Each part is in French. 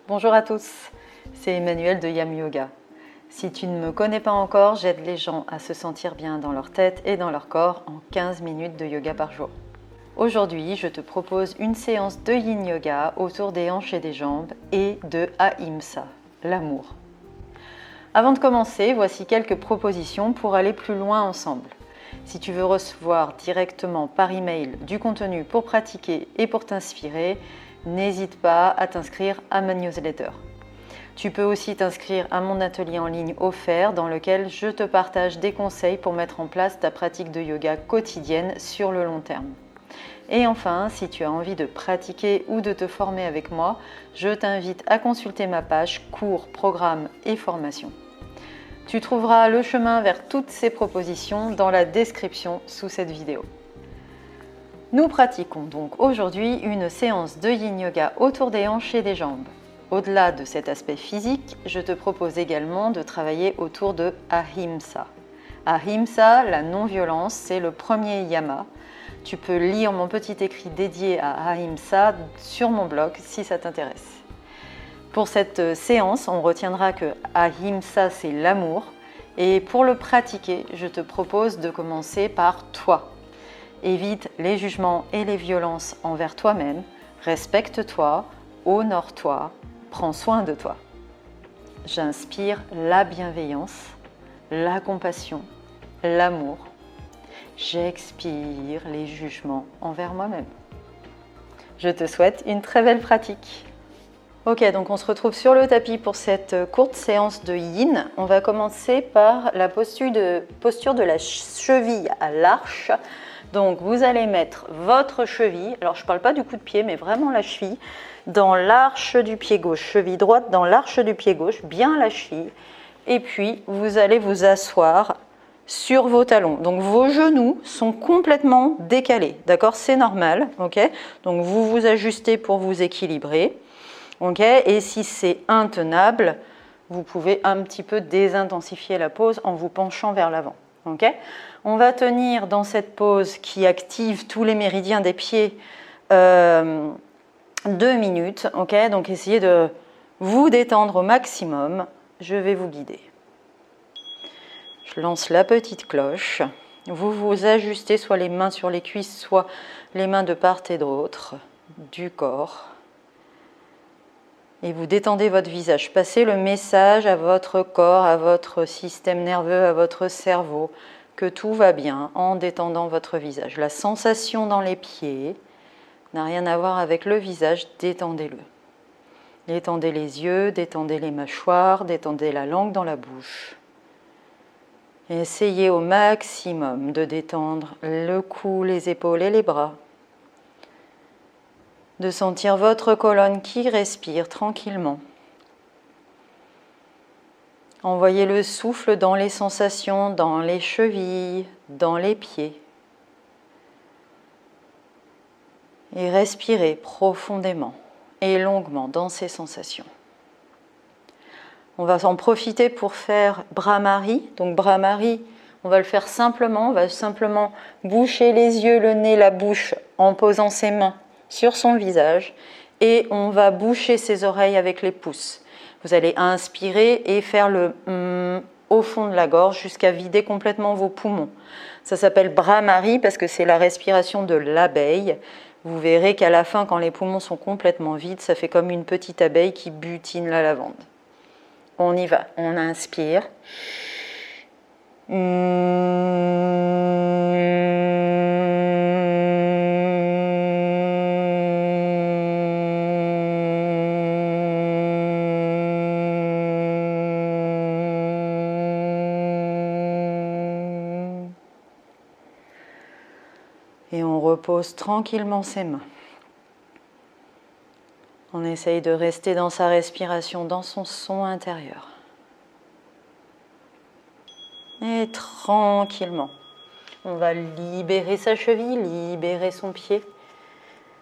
Bonjour à tous, c'est Emmanuelle de Yam Yoga. Si tu ne me connais pas encore, j'aide les gens à se sentir bien dans leur tête et dans leur corps en 15 minutes de yoga par jour. Aujourd'hui, je te propose une séance de Yin Yoga autour des hanches et des jambes et de Ahimsa, l'amour. Avant de commencer, voici quelques propositions pour aller plus loin ensemble. Si tu veux recevoir directement par email du contenu pour pratiquer et pour t'inspirer, n'hésite pas à t'inscrire à ma newsletter. Tu peux aussi t'inscrire à mon atelier en ligne offert dans lequel je te partage des conseils pour mettre en place ta pratique de yoga quotidienne sur le long terme. Et enfin, si tu as envie de pratiquer ou de te former avec moi, je t'invite à consulter ma page cours, programmes et formations. Tu trouveras le chemin vers toutes ces propositions dans la description sous cette vidéo. Nous pratiquons donc aujourd'hui une séance de Yin Yoga autour des hanches et des jambes. Au-delà de cet aspect physique, je te propose également de travailler autour de Ahimsa. Ahimsa, la non-violence, c'est le premier yama. Tu peux lire mon petit écrit dédié à Ahimsa sur mon blog si ça t'intéresse. Pour cette séance, on retiendra que Ahimsa, c'est l'amour. Et pour le pratiquer, je te propose de commencer par toi. Évite les jugements et les violences envers toi-même. Respecte-toi, honore-toi, prends soin de toi. J'inspire la bienveillance, la compassion, l'amour. J'expire les jugements envers moi-même. Je te souhaite une très belle pratique. Ok, donc on se retrouve sur le tapis pour cette courte séance de Yin. On va commencer par la posture de la cheville à l'arche. Donc vous allez mettre votre cheville, alors je ne parle pas du coup de pied, mais vraiment la cheville, dans l'arche du pied gauche. Cheville droite dans l'arche du pied gauche, bien la cheville. Et puis vous allez vous asseoir sur vos talons. Donc vos genoux sont complètement décalés, d'accord? C'est normal, ok? Donc vous vous ajustez pour vous équilibrer. Okay, et si c'est intenable, vous pouvez un petit peu désintensifier la pose en vous penchant vers l'avant. Okay, on va tenir dans cette pose qui active tous les méridiens des pieds 2 minutes. Okay, donc essayez de vous détendre au maximum. Je vais vous guider. Je lance la petite cloche. Vous vous ajustez soit les mains sur les cuisses, soit les mains de part et d'autre du corps. Et vous détendez votre visage. Passez le message à votre corps, à votre système nerveux, à votre cerveau, que tout va bien en détendant votre visage. La sensation dans les pieds n'a rien à voir avec le visage, détendez-le. Détendez les yeux, détendez les mâchoires, détendez la langue dans la bouche. Et essayez au maximum de détendre le cou, les épaules et les bras. De sentir votre colonne qui respire tranquillement. Envoyez le souffle dans les sensations, dans les chevilles, dans les pieds. Et respirez profondément et longuement dans ces sensations. On va en profiter pour faire Bhramari. Donc Bhramari, on va le faire simplement. On va simplement boucher les yeux, le nez, la bouche en posant ses mains sur son visage et on va boucher ses oreilles avec les pouces. Vous allez inspirer et faire le au fond de la gorge jusqu'à vider complètement vos poumons. Ça s'appelle Bhramari parce que c'est la respiration de l'abeille. Vous verrez qu'à la fin, quand les poumons sont complètement vides, ça fait comme une petite abeille qui butine la lavande. On y va, on inspire. Et on repose tranquillement ses mains. On essaye de rester dans sa respiration, dans son son intérieur. Et tranquillement, on va libérer sa cheville, libérer son pied.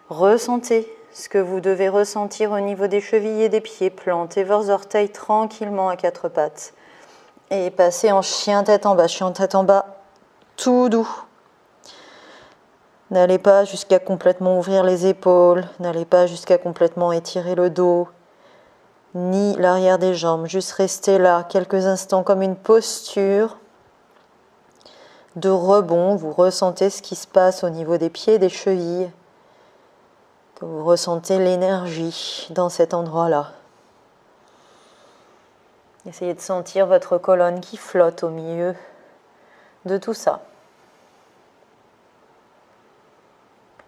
Ressentez ce que vous devez ressentir au niveau des chevilles et des pieds. Plantez vos orteils tranquillement à 4 pattes. Et passez en chien tête en bas, tout doux. N'allez pas jusqu'à complètement ouvrir les épaules, n'allez pas jusqu'à complètement étirer le dos. ni l'arrière des jambes. Juste rester là quelques instants comme une posture de rebond. Vous ressentez ce qui se passe au niveau des pieds, des chevilles. Que vous ressentez l'énergie dans cet endroit-là. Essayez de sentir votre colonne qui flotte au milieu de tout ça.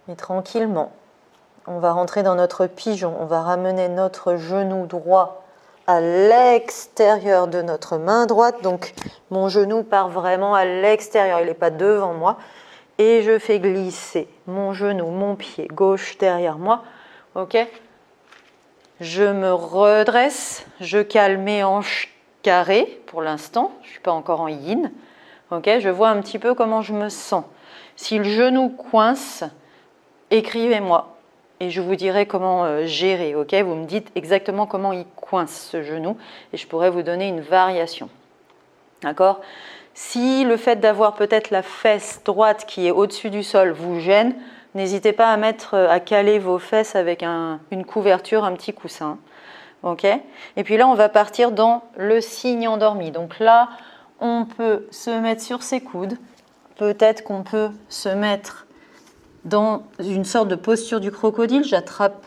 Et tranquillement, on va rentrer dans notre pigeon. On va ramener notre genou droit à l'extérieur de notre main droite. Donc, mon genou part vraiment à l'extérieur. Il n'est pas devant moi. Et je fais glisser mon genou, mon pied gauche derrière moi. Ok ? Je me redresse. Je cale mes hanches carrées pour l'instant. Je ne suis pas encore en yin. Ok ? Je vois un petit peu comment je me sens. Si le genou coince, écrivez-moi. Et je vous dirai comment gérer. Ok ? Vous me dites exactement comment il coince ce genou. Et je pourrais vous donner une variation. D'accord ? Si le fait d'avoir peut-être la fesse droite qui est au-dessus du sol vous gêne, n'hésitez pas à caler vos fesses avec une couverture, un petit coussin. Ok ? Et puis là, on va partir dans le signe endormi. Donc là, on peut se mettre sur ses coudes. Peut-être qu'on peut se mettre dans une sorte de posture du crocodile. J'attrape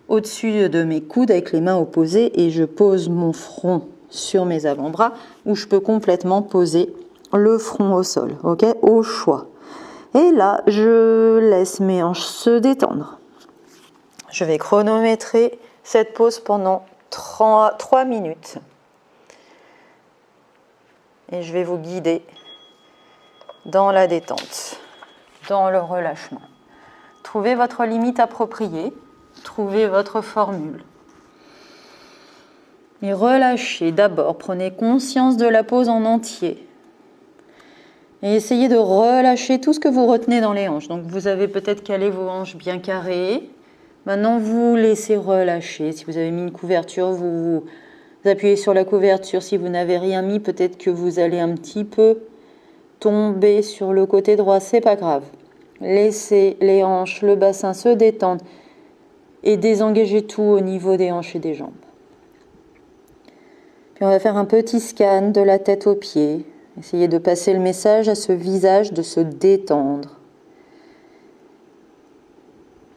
au-dessus de mes coudes avec les mains opposées et je pose mon front sur mes avant-bras, où je peux complètement poser le front au sol, ok, au choix. Et là, je laisse mes hanches se détendre. Je vais chronométrer cette pause pendant 3 minutes. Et je vais vous guider dans la détente, dans le relâchement. Trouvez votre limite appropriée, trouvez votre formule. Et relâchez d'abord, prenez conscience de la pose en entier. Et essayez de relâcher tout ce que vous retenez dans les hanches. Donc vous avez peut-être calé vos hanches bien carrées. Maintenant vous laissez relâcher. Si vous avez mis une couverture, vous appuyez sur la couverture. Si vous n'avez rien mis, peut-être que vous allez un petit peu tomber sur le côté droit. C'est pas grave. Laissez les hanches, le bassin se détendre et désengagez tout au niveau des hanches et des jambes. Puis on va faire un petit scan de la tête aux pieds. Essayez de passer le message à ce visage de se détendre.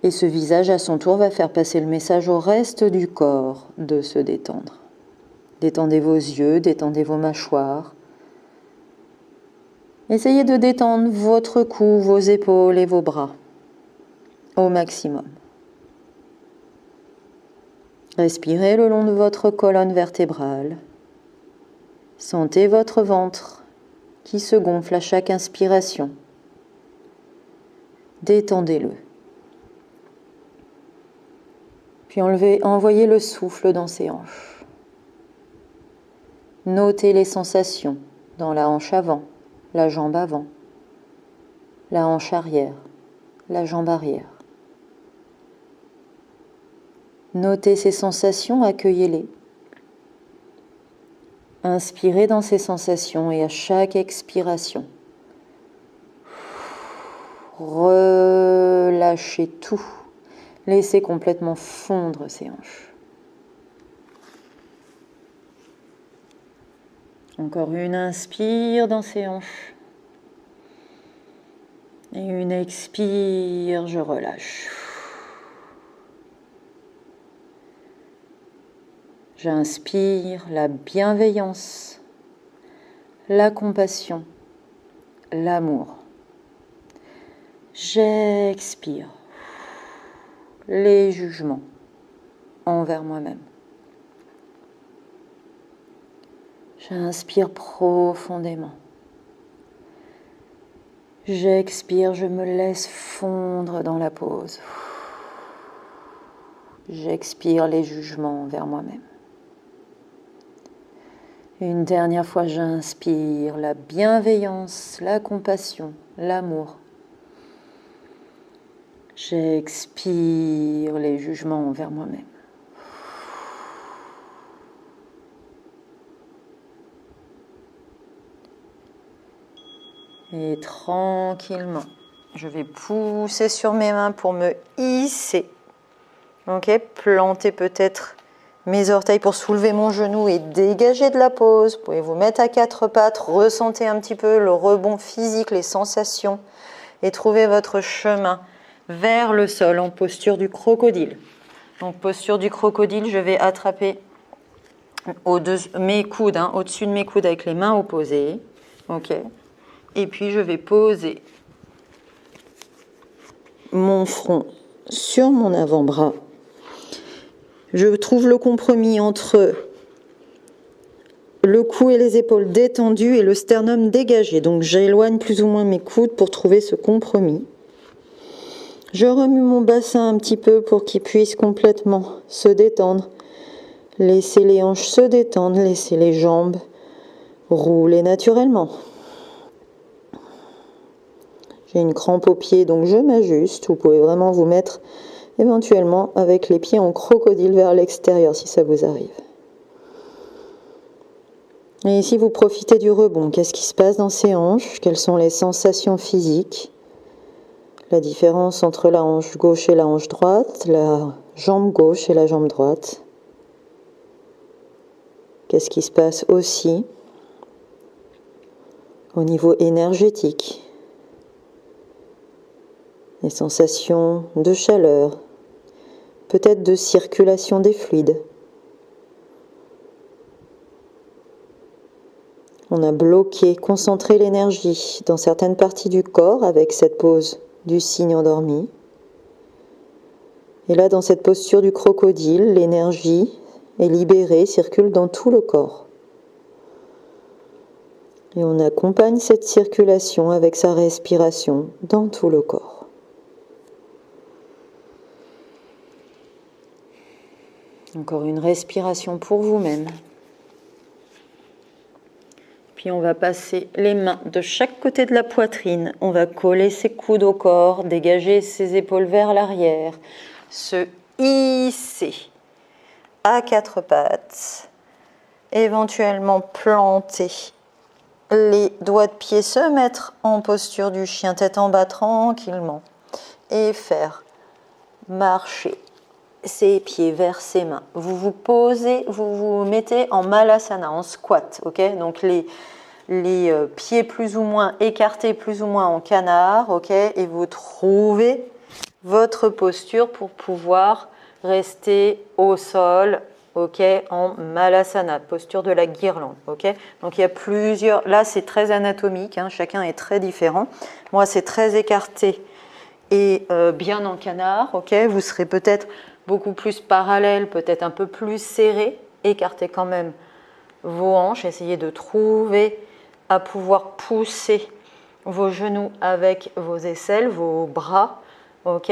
Et ce visage, à son tour, va faire passer le message au reste du corps de se détendre. Détendez vos yeux, détendez vos mâchoires. Essayez de détendre votre cou, vos épaules et vos bras au maximum. Respirez le long de votre colonne vertébrale. Sentez votre ventre qui se gonfle à chaque inspiration. Détendez-le. Puis envoyez le souffle dans ses hanches. Notez les sensations dans la hanche avant, la jambe avant, la hanche arrière, la jambe arrière. Notez ces sensations, accueillez-les. Inspirez dans ces sensations et à chaque expiration, relâchez tout. Laissez complètement fondre ces hanches. Encore une inspire dans ces hanches. Et une expire, je relâche. J'inspire la bienveillance, la compassion, l'amour. J'expire les jugements envers moi-même. J'inspire profondément. J'expire, je me laisse fondre dans la pause. J'expire les jugements envers moi-même. Une dernière fois, j'inspire la bienveillance, la compassion, l'amour. J'expire les jugements envers moi-même. Et tranquillement, je vais pousser sur mes mains pour me hisser. Ok, planter peut-être mes orteils pour soulever mon genou et dégager de la pose. Vous pouvez vous mettre à quatre pattes, ressentez un petit peu le rebond physique, les sensations et trouvez votre chemin vers le sol en posture du crocodile. Donc posture du crocodile, je vais attraper mes coudes, au-dessus de mes coudes avec les mains opposées. Ok. Et puis je vais poser mon front sur mon avant-bras. Je trouve le compromis entre le cou et les épaules détendues et le sternum dégagé. Donc j'éloigne plus ou moins mes coudes pour trouver ce compromis. Je remue mon bassin un petit peu pour qu'il puisse complètement se détendre. Laissez les hanches se détendre, laissez les jambes rouler naturellement. J'ai une crampe au pied, donc je m'ajuste. Vous pouvez vraiment vous mettre éventuellement avec les pieds en crocodile vers l'extérieur si ça vous arrive. Et ici, vous profitez du rebond. Qu'est-ce qui se passe dans ces hanches? Quelles sont les sensations physiques? La différence entre la hanche gauche et la hanche droite, la jambe gauche et la jambe droite. Qu'est-ce qui se passe aussi au niveau énergétique? Les sensations de chaleur, peut-être de circulation des fluides. On a bloqué, concentré l'énergie dans certaines parties du corps avec cette pose du cygne endormi. Et là, dans cette posture du crocodile, l'énergie est libérée, circule dans tout le corps. Et on accompagne cette circulation avec sa respiration dans tout le corps. Encore une respiration pour vous-même. Puis on va passer les mains de chaque côté de la poitrine. On va coller ses coudes au corps, dégager ses épaules vers l'arrière, se hisser à quatre pattes, éventuellement planter les doigts de pied, se mettre en posture du chien, tête en bas tranquillement et faire marcher ses pieds vers ses mains. Vous vous posez, vous vous mettez en malasana, en squat, ok? Donc les pieds plus ou moins écartés, plus ou moins en canard, ok? Et vous trouvez votre posture pour pouvoir rester au sol, ok? En malasana, posture de la guirlande, ok? Donc il y a plusieurs, là c'est très anatomique, chacun est très différent. Moi c'est très écarté et bien en canard, ok? Vous serez peut-être beaucoup plus parallèle, peut-être un peu plus serré, écartez quand même vos hanches, essayez de trouver à pouvoir pousser vos genoux avec vos aisselles, vos bras, ok?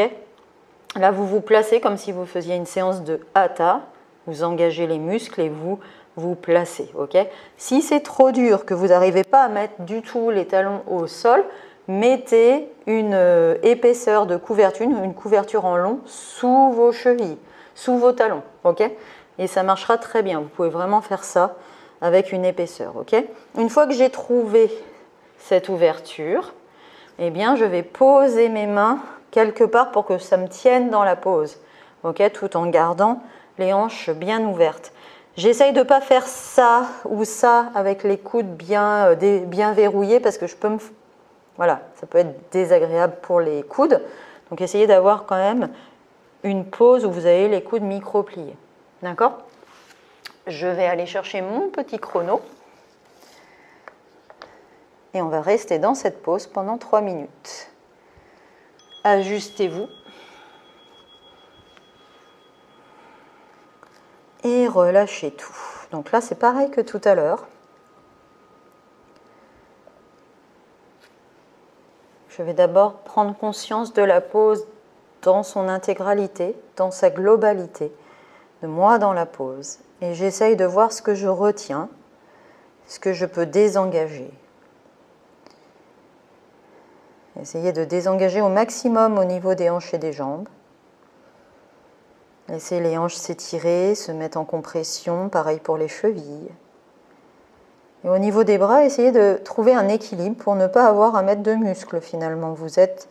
Là, vous vous placez comme si vous faisiez une séance de hatha, vous engagez les muscles et vous vous placez, ok? Si c'est trop dur, que vous n'arrivez pas à mettre du tout les talons au sol, mettez une épaisseur de couverture, une couverture en long sous vos chevilles, sous vos talons, ok? Et ça marchera très bien. Vous pouvez vraiment faire ça avec une épaisseur, ok? Une fois que j'ai trouvé cette ouverture, eh bien, je vais poser mes mains quelque part pour que ça me tienne dans la pose, ok? Tout en gardant les hanches bien ouvertes. J'essaye de ne pas faire ça ou ça avec les coudes bien verrouillés parce que je peux me... Voilà, ça peut être désagréable pour les coudes. Donc essayez d'avoir quand même une pose où vous avez les coudes micro-pliés. D'accord? Je vais aller chercher mon petit chrono. Et on va rester dans cette pose pendant 3 minutes. Ajustez-vous. Et relâchez tout. Donc là, c'est pareil que tout à l'heure. Je vais d'abord prendre conscience de la pose dans son intégralité, dans sa globalité, de moi dans la pose. Et j'essaye de voir ce que je retiens, ce que je peux désengager. Essayez de désengager au maximum au niveau des hanches et des jambes. Laissez les hanches s'étirer, se mettre en compression, pareil pour les chevilles. Et au niveau des bras, essayez de trouver un équilibre pour ne pas avoir à mettre de muscles finalement. Vous êtes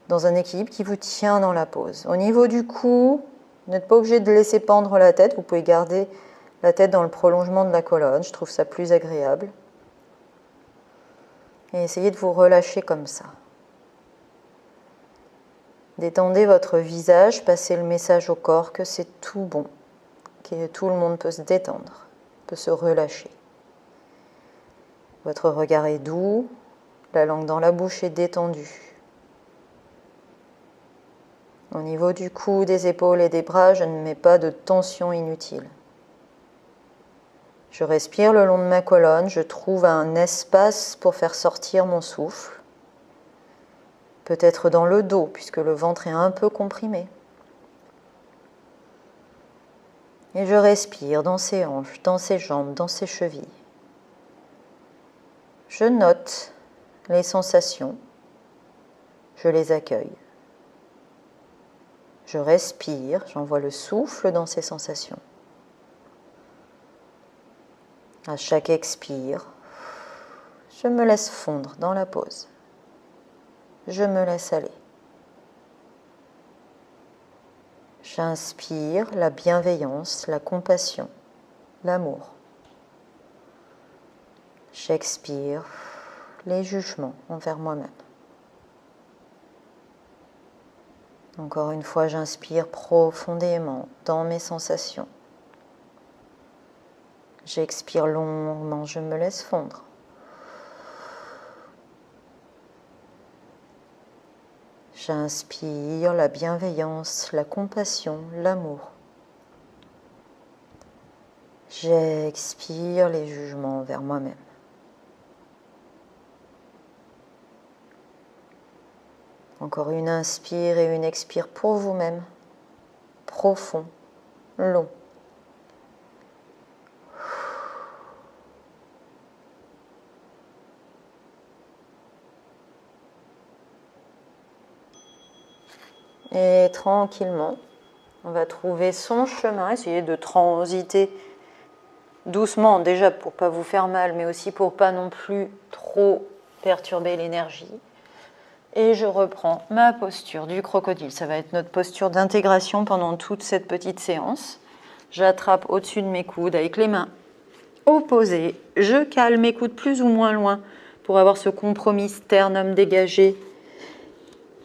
dans un équilibre qui vous tient dans la pose. Au niveau du cou, Vous n'êtes pas obligé de laisser pendre la tête, vous pouvez garder la tête dans le prolongement de la colonne, je trouve ça plus agréable. Et essayez de vous relâcher comme ça. Détendez votre visage, passez le message au corps que c'est tout bon, que tout le monde peut se détendre, peut se relâcher. Votre regard est doux, la langue dans la bouche est détendue. Au niveau du cou, des épaules et des bras, je ne mets pas de tension inutile. Je respire le long de ma colonne, je trouve un espace pour faire sortir mon souffle. Peut-être dans le dos, puisque le ventre est un peu comprimé. Et je respire dans ses hanches, dans ses jambes, dans ses chevilles. Je note les sensations, je les accueille. Je respire, j'envoie le souffle dans ces sensations. À chaque expire, je me laisse fondre dans la pause. Je me laisse aller. J'inspire la bienveillance, la compassion, l'amour. J'expire les jugements envers moi-même. Encore une fois, j'inspire profondément dans mes sensations. J'expire longuement, je me laisse fondre. J'inspire la bienveillance, la compassion, l'amour. J'expire les jugements envers moi-même. Encore une inspire et une expire pour vous-même. Profond, long. Et tranquillement, on va trouver son chemin, essayer de transiter doucement, déjà pour ne pas vous faire mal, mais aussi pour ne pas non plus trop perturber l'énergie. Et je reprends ma posture du crocodile. Ça va être notre posture d'intégration pendant toute cette petite séance. J'attrape au-dessus de mes coudes avec les mains opposées. Je cale mes coudes plus ou moins loin pour avoir ce compromis sternum dégagé.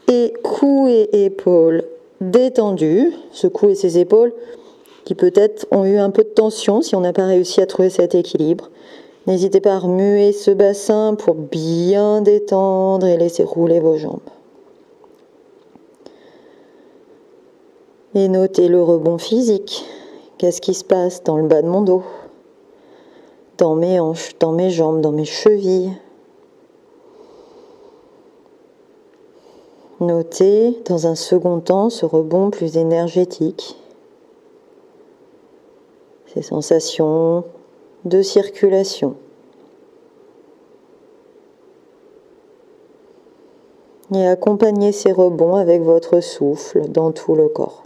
Et cou et épaules détendus. Ce cou et ses épaules qui peut-être ont eu un peu de tension si on n'a pas réussi à trouver cet équilibre. N'hésitez pas à remuer ce bassin pour bien détendre et laisser rouler vos jambes. Et notez le rebond physique. Qu'est-ce qui se passe dans le bas de mon dos, dans mes hanches, dans mes jambes, dans mes chevilles. Notez dans un second temps ce rebond plus énergétique. Ces sensations de circulation. Et accompagnez ces rebonds avec votre souffle dans tout le corps.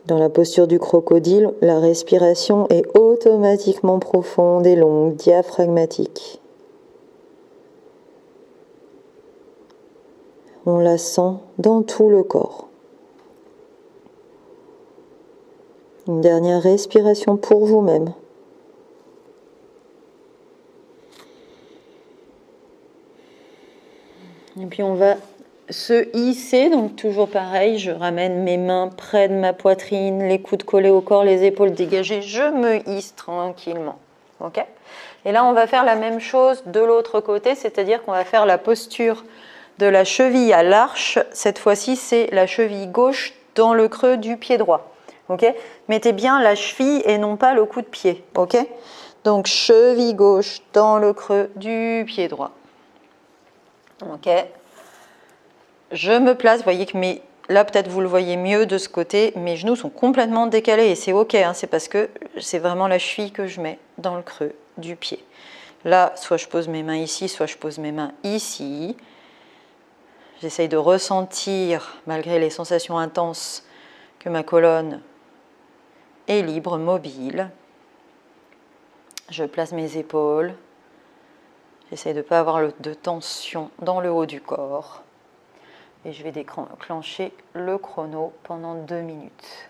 Dans la posture du crocodile, la respiration est automatiquement profonde et longue, diaphragmatique. On la sent dans tout le corps. Une dernière respiration pour vous-même. Et puis on va se hisser, donc toujours pareil, je ramène mes mains près de ma poitrine, les coudes collés au corps, les épaules dégagées, je me hisse tranquillement. Ok ? Et là on va faire la même chose de l'autre côté, c'est-à-dire qu'on va faire la posture de la cheville à l'arche. Cette fois-ci c'est la cheville gauche dans le creux du pied droit. Ok ? Mettez bien la cheville et non pas le coup de pied. Ok ? Donc cheville gauche dans le creux du pied droit. Ok. Je me place, vous voyez que là peut-être vous le voyez mieux de ce côté, mes genoux sont complètement décalés et c'est ok, hein, c'est parce que c'est vraiment la cheville que je mets dans le creux du pied. Là, soit je pose mes mains ici, soit je pose mes mains ici. J'essaye de ressentir, malgré les sensations intenses, que ma colonne est libre, mobile. Je place mes épaules. J'essaie de ne pas avoir de tension dans le haut du corps. et je vais déclencher le chrono pendant 2 minutes.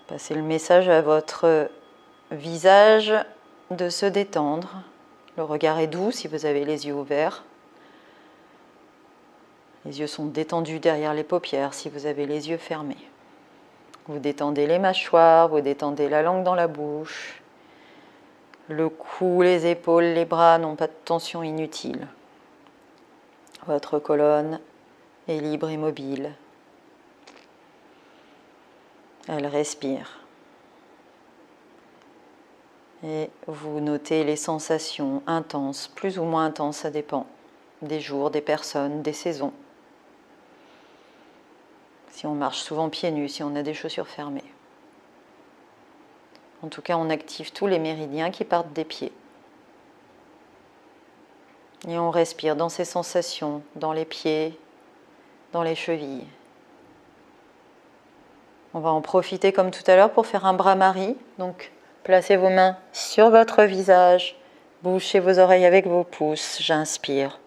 Passez le message à votre visage de se détendre. Le regard est doux si vous avez les yeux ouverts. Les yeux sont détendus derrière les paupières si vous avez les yeux fermés. Vous détendez les mâchoires, vous détendez la langue dans la bouche. Le cou, les épaules, les bras n'ont pas de tension inutile. Votre colonne est libre et mobile. Elle respire. Et vous notez les sensations intenses, plus ou moins intenses, ça dépend des jours, des personnes, des saisons. Si on marche souvent pieds nus, si on a des chaussures fermées. En tout cas, on active tous les méridiens qui partent des pieds. Et on respire dans ces sensations, dans les pieds, dans les chevilles. On va en profiter comme tout à l'heure pour faire un bras-marie. Donc, placez vos mains sur votre visage, bouchez vos oreilles avec vos pouces. J'inspire.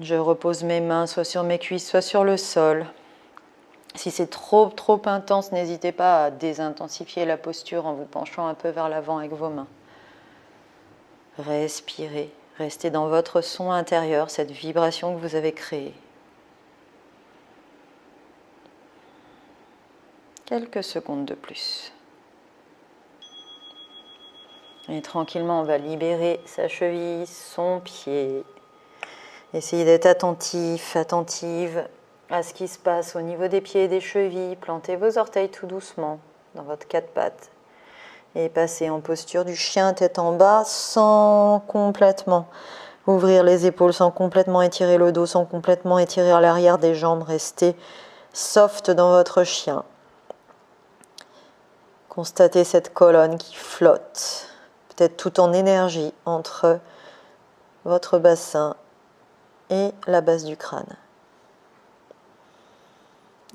Je repose mes mains soit sur mes cuisses, soit sur le sol. Si c'est trop intense, n'hésitez pas à désintensifier la posture en vous penchant un peu vers l'avant avec vos mains. Respirez, restez dans votre son intérieur, cette vibration que vous avez créée. Quelques secondes de plus. Et tranquillement, on va libérer sa cheville, son pied. Essayez d'être attentif, attentive à ce qui se passe au niveau des pieds et des chevilles. Plantez vos orteils tout doucement dans votre quatre pattes. Et passez en posture du chien tête en bas sans complètement ouvrir les épaules, sans complètement étirer le dos, sans complètement étirer l'arrière des jambes. Restez soft dans votre chien. Constatez cette colonne qui flotte, peut-être tout en énergie entre votre bassin et la base du crâne.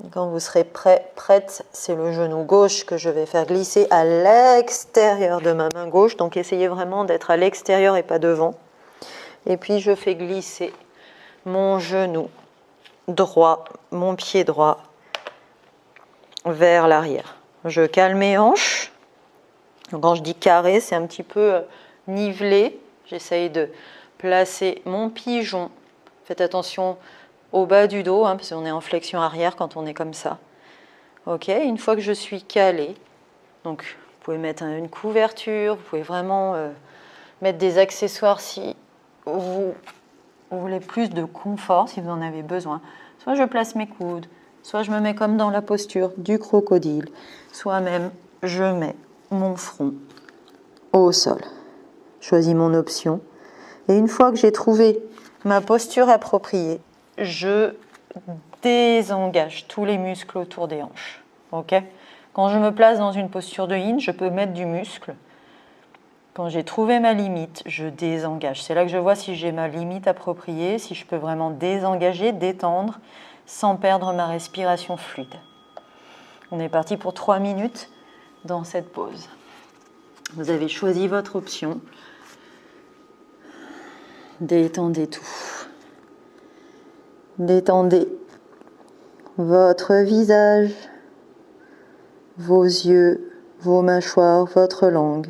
Et quand vous serez prête, c'est le genou gauche que je vais faire glisser à l'extérieur de ma main gauche. Donc essayez vraiment d'être à l'extérieur et pas devant. Et puis je fais glisser mon genou droit, mon pied droit vers l'arrière. Je cale mes hanches. Donc quand je dis carré, c'est un petit peu nivelé. J'essaye de placer mon pigeon. Faites attention au bas du dos, parce qu'on est en flexion arrière quand on est comme ça. Ok, une fois que je suis calée, donc vous pouvez mettre une couverture, vous pouvez vraiment mettre des accessoires si vous voulez plus de confort, si vous en avez besoin. Soit je place mes coudes, soit je me mets comme dans la posture du crocodile, soit même je mets mon front au sol. Je choisis mon option. Et une fois que j'ai trouvé ma posture appropriée, je désengage tous les muscles autour des hanches. Okay ? Quand je me place dans une posture de yin, je peux mettre du muscle. Quand j'ai trouvé ma limite, je désengage. C'est là que je vois si j'ai ma limite appropriée, si je peux vraiment désengager, détendre, sans perdre ma respiration fluide. On est parti pour 3 minutes dans cette pause. Vous avez choisi votre option. Détendez tout. Détendez votre visage, vos yeux, vos mâchoires, votre langue.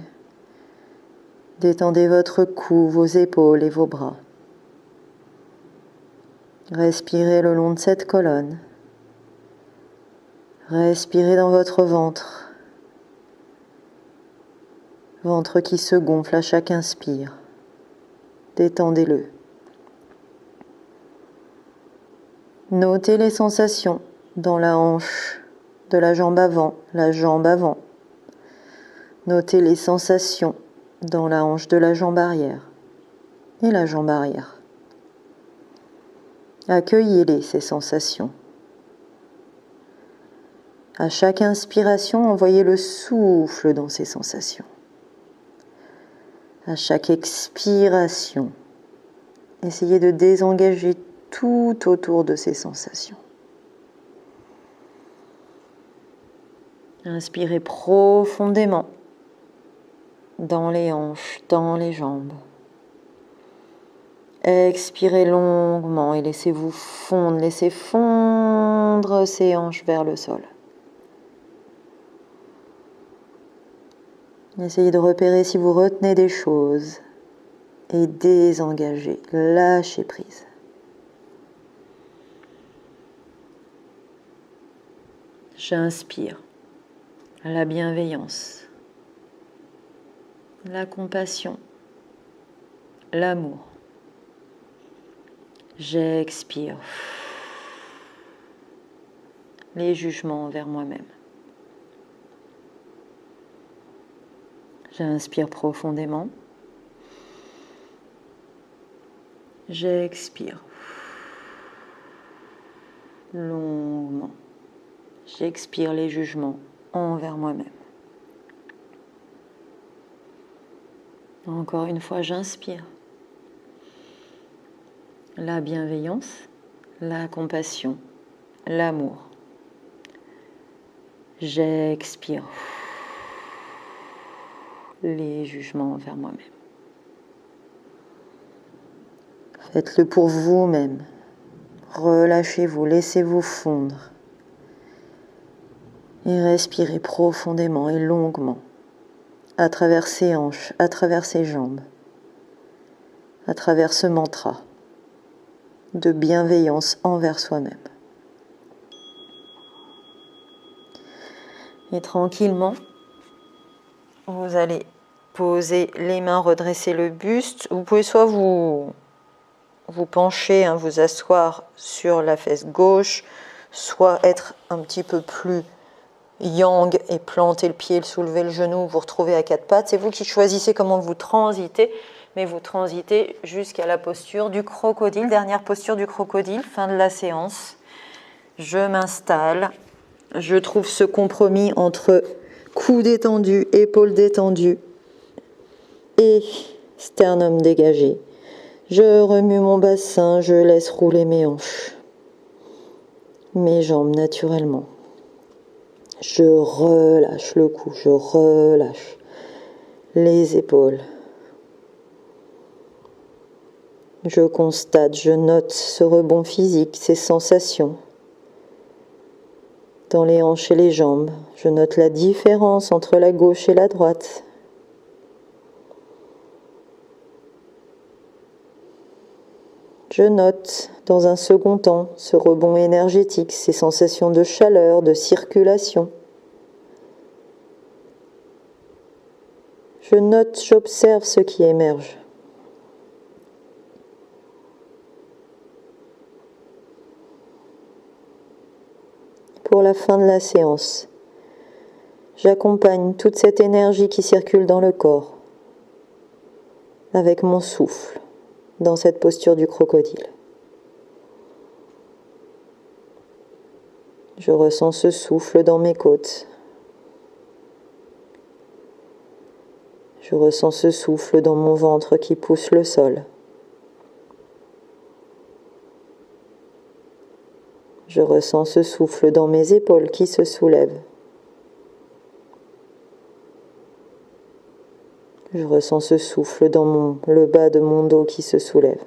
Détendez votre cou, vos épaules et vos bras. Respirez le long de cette colonne. Respirez dans votre ventre. Ventre qui se gonfle à chaque inspire. Détendez-le. Notez les sensations dans la hanche de la jambe avant, la jambe avant. Notez les sensations dans la hanche de la jambe arrière et la jambe arrière. Accueillez-les, ces sensations. À chaque inspiration, envoyez le souffle dans ces sensations. À chaque expiration, essayez de désengager tout autour de ces sensations. Inspirez profondément dans les hanches, dans les jambes. Expirez longuement et laissez-vous fondre, laissez fondre ces hanches vers le sol. Essayez de repérer si vous retenez des choses et désengagez, lâchez prise. J'inspire la bienveillance, la compassion, l'amour. J'expire les jugements envers moi-même. J'inspire profondément. J'expire longuement. J'expire les jugements envers moi-même. Encore une fois, j'inspire la bienveillance, la compassion, l'amour. J'expire les jugements envers moi-même. Faites-le pour vous-même. Relâchez-vous, laissez-vous fondre. Et respirez profondément et longuement à travers ses hanches, à travers ses jambes, à travers ce mantra de bienveillance envers soi-même. Et tranquillement, vous allez poser les mains, redresser le buste. Vous pouvez soit vous pencher, vous asseoir sur la fesse gauche, soit être un petit peu plus yang et planter le pied, soulever le genou, vous retrouvez à quatre pattes. C'est vous qui choisissez comment vous transitez, mais vous transitez jusqu'à la posture du crocodile, dernière posture du crocodile, fin de la séance. Je m'installe, je trouve ce compromis entre cou détendu, épaules détendues et sternum dégagé. Je remue mon bassin, je laisse rouler mes hanches, mes jambes naturellement. Je relâche le cou, je relâche les épaules. Je constate, je note ce rebond physique, ces sensations dans les hanches et les jambes. Je note la différence entre la gauche et la droite. Je note dans un second temps ce rebond énergétique, ces sensations de chaleur, de circulation. Je note, j'observe ce qui émerge. Pour la fin de la séance, j'accompagne toute cette énergie qui circule dans le corps avec mon souffle dans cette posture du crocodile. Je ressens ce souffle dans mes côtes. Je ressens ce souffle dans mon ventre qui pousse le sol. Je ressens ce souffle dans mes épaules qui se soulèvent. Je ressens ce souffle dans le bas de mon dos qui se soulève.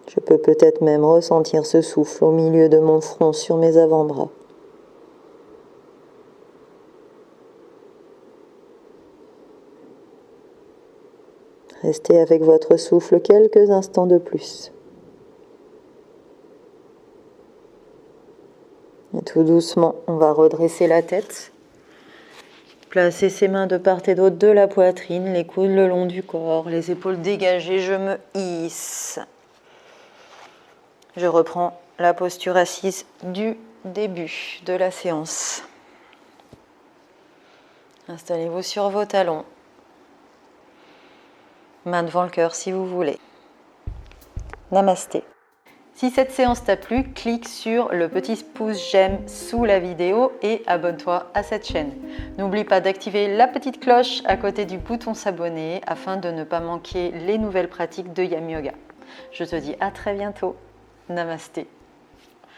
Je peux peut-être même ressentir ce souffle au milieu de mon front sur mes avant-bras. Restez avec votre souffle quelques instants de plus. Et tout doucement, on va redresser la tête. Placer ses mains de part et d'autre de la poitrine, les coudes le long du corps, les épaules dégagées, je me hisse. Je reprends la posture assise du début de la séance. Installez-vous sur vos talons. Main devant le cœur si vous voulez. Namasté. Si cette séance t'a plu, clique sur le petit pouce j'aime sous la vidéo et abonne-toi à cette chaîne. N'oublie pas d'activer la petite cloche à côté du bouton s'abonner afin de ne pas manquer les nouvelles pratiques de Yam Yoga. Je te dis à très bientôt. Namasté.